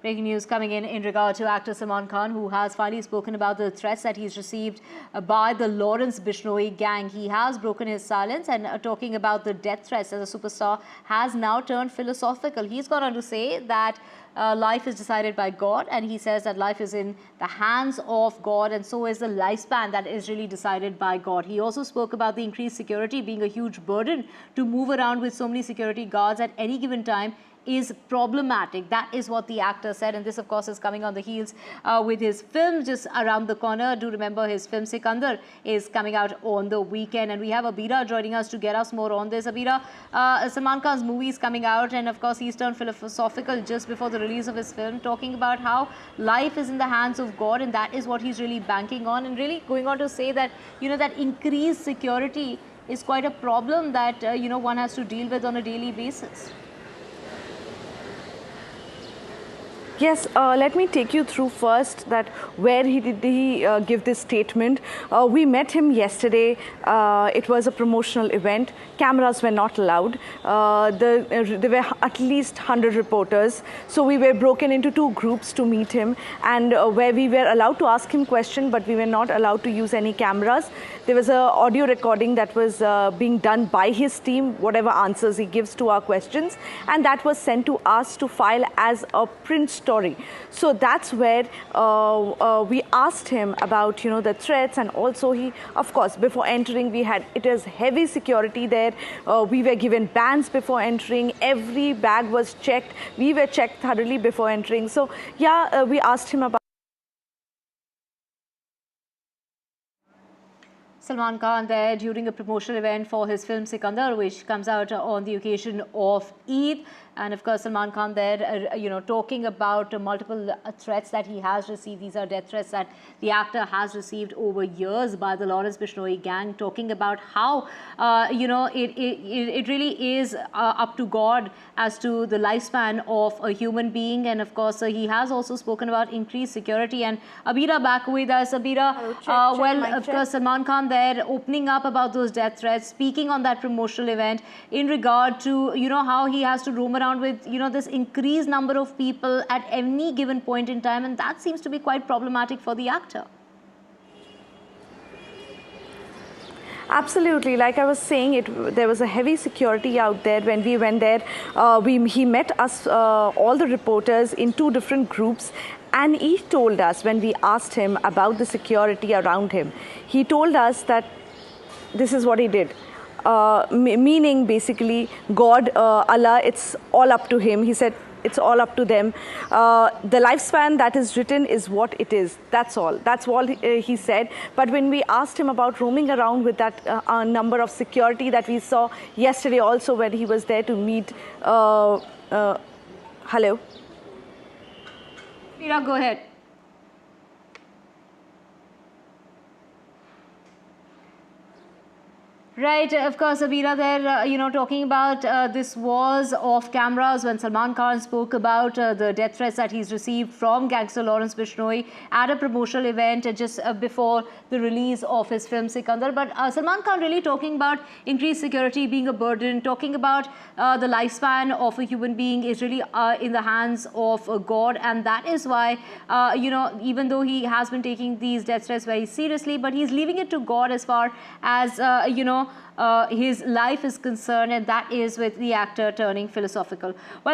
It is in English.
Breaking news coming in regard to actor Salman Khan, who has finally spoken about the threats that he's received by the Lawrence Bishnoi gang. He has broken his silence and talking about the death threats as a superstar has now turned philosophical. He's gone on to say that life is decided by God, and he says that life is in the hands of God, and so is the lifespan that is really decided by God. He also spoke about the increased security being a huge burden. To move around with so many security guards at any given time is problematic. That is what the actor said, and this of course is coming on the heels with his film just around the corner. Do remember his film Sikandar is coming out on the weekend, and we have Abira joining us to get us more on this. Abira, Salman Khan's movie is coming out, and of course he's turned philosophical just before the release of his film, talking about how life is in the hands of God, and that is what he's really banking on, and really going on to say that, you know, that increased security is quite a problem that one has to deal with on a daily basis. Yes, let me take you through first that where did he give this statement. We met him yesterday. It was a promotional event. Cameras were not allowed. There were at least 100 reporters. So we were broken into two groups to meet him, and where we were allowed to ask him questions, but we were not allowed to use any cameras. There was an audio recording that was being done by his team, whatever answers he gives to our questions, and that was sent to us to file as a print story. So that's where we asked him about, the threats, and also he, of course, before entering, it is heavy security there. We were given bans before entering. Every bag was checked. We were checked thoroughly before entering. So yeah, we asked him about Salman Khan there during a promotional event for his film Sikandar, which comes out on the occasion of Eid. And of course, Salman Khan there, talking about multiple threats that he has received. These are death threats that the actor has received over years by the Lawrence Bishnoi gang, talking about how, it really is up to God as to the lifespan of a human being. And of course, he has also spoken about increased security. And Abira back with us. Abira, of course, Salman Khan there opening up about those death threats, speaking on that promotional event in regard to, how he has to roam around with, this increased number of people at any given point in time, and that seems to be quite problematic for the actor. Absolutely. Like I was saying, there was a heavy security out there. When we went there, he met us, all the reporters, in two different groups. And he told us, when we asked him about the security around him, he told us that this is what he did. Meaning basically God, Allah, it's all up to him. He said it's all up to them. The lifespan that is written is what it is. That's all. That's all he said. But when we asked him about roaming around with that number of security that we saw yesterday also when he was there to meet... hello? Mira, go ahead. Right, of course, Abira there, talking about this was off cameras when Salman Khan spoke about the death threats that he's received from gangster Lawrence Bishnoi at a promotional event just before the release of his film Sikandar. But Salman Khan really talking about increased security being a burden, talking about the lifespan of a human being is really in the hands of God, and that is why, even though he has been taking these death threats very seriously, but he's leaving it to God as far as, his life is concerned, and that is with the actor turning philosophical. Well,